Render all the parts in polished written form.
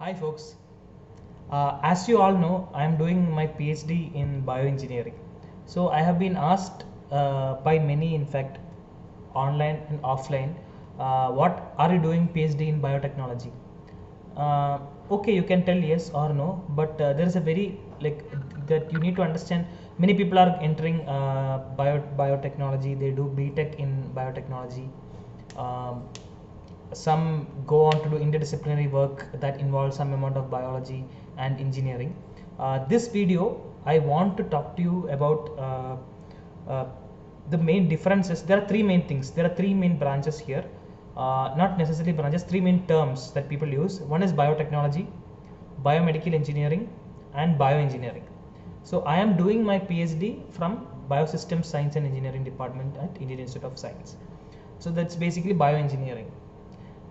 Hi folks, as you all know, I am doing my PhD in bioengineering. So I have been asked by many, in fact, online and offline, what are you doing PhD in biotechnology? Uh, okay, you can tell yes or no, but there is a very like that you need to understand. Many people are entering biotechnology. They do BTech in biotechnology. Um, some go on to do interdisciplinary work that involves some amount of biology and engineering. This video, I want to talk to you about uh, the main differences. There are three main things. There are three main branches here. Not necessarily branches, three main terms that people use. One is biotechnology, biomedical engineering, and bioengineering. So I am doing my PhD from Biosystems Science and Engineering Department at Indian Institute of Science. So that's basically bioengineering.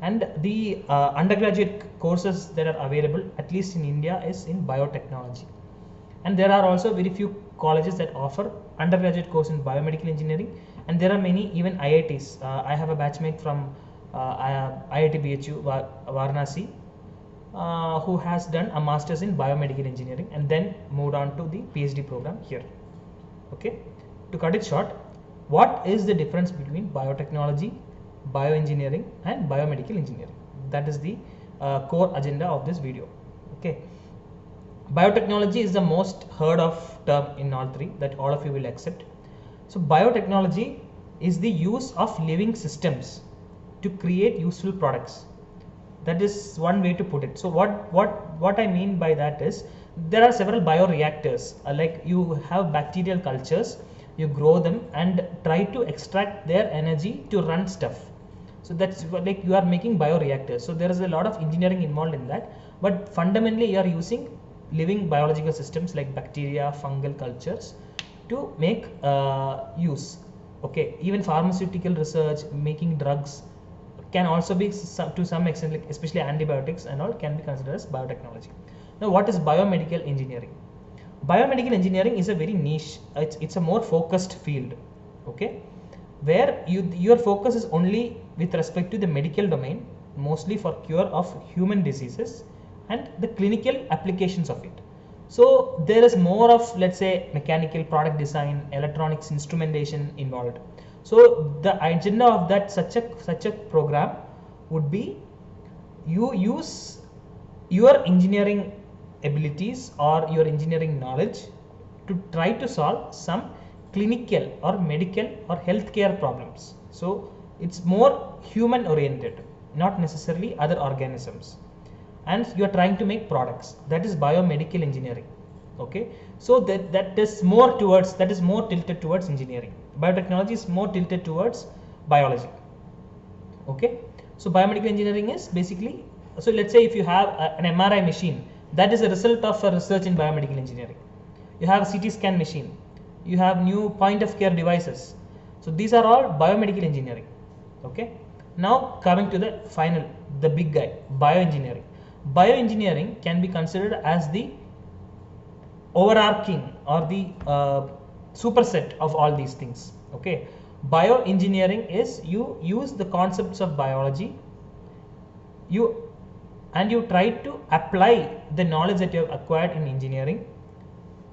And the undergraduate courses that are available, at least in India, is in biotechnology. And there are also very few colleges that offer undergraduate course in biomedical engineering, and there are many even IITs. I have a batchmate from IIT BHU Varanasi who has done a master's in biomedical engineering and then moved on to the PhD program here. Okay, to cut it short, what is the difference between biotechnology, bioengineering, and biomedical engineering? That is the core agenda of this video. Okay, biotechnology is the most heard of term in all three that all of you will accept. So biotechnology is the use of living systems to create useful products. That is one way to put it. So what I mean by that is there are several bioreactors, like you have bacterial cultures, you grow them and try to extract their energy to run stuff. So that's like you are making bioreactors. So there is a lot of engineering involved in that, but fundamentally you are using living biological systems like bacteria, fungal cultures to make use. Okay, even pharmaceutical research, making drugs can also be to some extent, like especially antibiotics and all, can be considered as biotechnology. Now, what is biomedical engineering? Biomedical engineering is a very niche. It's a more focused field. Okay, where your focus is only with respect to the medical domain, mostly for cure of human diseases and the clinical applications of it. So there is more of, let's say, mechanical product design, electronics instrumentation involved. So the agenda of that such a program would be you use your engineering abilities or your engineering knowledge to try to solve some clinical or medical or healthcare problems. So it's more human oriented, not necessarily other organisms, and you are trying to make products. That is biomedical engineering. Okay, so that is more tilted towards engineering. Biotechnology is more tilted towards biology. Okay, so biomedical engineering is basically, so let's say if you have an MRI machine, that is a result of a research in biomedical engineering. You have a CT scan machine, you have new point of care devices. So these are all biomedical engineering. Okay, now coming to the big guy, bioengineering. Bioengineering can be considered as the overarching or the superset of all these things. Okay, bioengineering is you use the concepts of biology, you try to apply the knowledge that you have acquired in engineering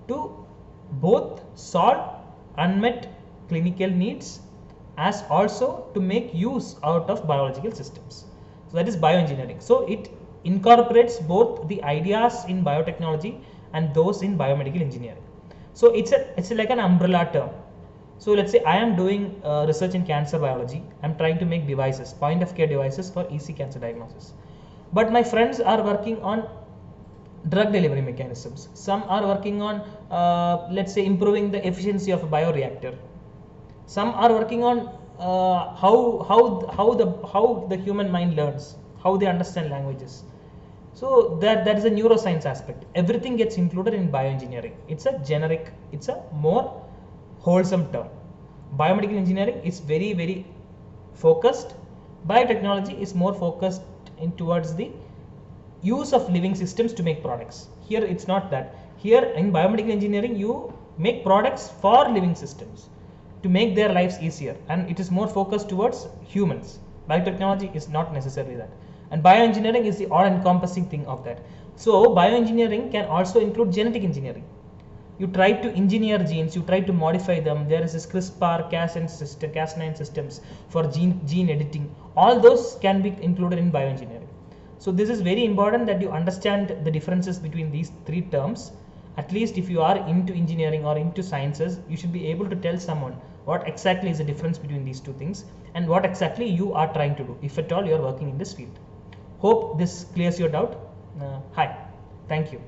to both solve unmet clinical needs as also to make use out of biological systems. So that is bioengineering. So it incorporates both the ideas in biotechnology and those in biomedical engineering. So it's like an umbrella term. So let's say I am doing research in cancer biology. I'm trying to make devices, point of care devices for easy cancer diagnosis. But my friends are working on drug delivery mechanisms. Some are working on let's say improving the efficiency of a bioreactor. Some are working on how the human mind learns, how they understand languages. So that is a neuroscience aspect. Everything gets included in bioengineering. It's a more wholesome term. Biomedical engineering is very focused. Biotechnology is more focused in towards the use of living systems to make products. Here it's not that. Here in biomedical engineering you make products for living systems to make their lives easier, and it is more focused towards humans. Biotechnology is not necessarily that. and bioengineering is the all-encompassing thing of that. So bioengineering can also include genetic engineering. You try to engineer genes, you try to modify them. There is this CRISPR, Cas9 systems for gene editing. All those can be included in bioengineering. So this is very important that you understand the differences between these three terms. At least if you are into engineering or into sciences, you should be able to tell someone what exactly is the difference between these two things and what exactly you are trying to do, if at all you are working in this field. Hope this clears your doubt. Hi, thank you.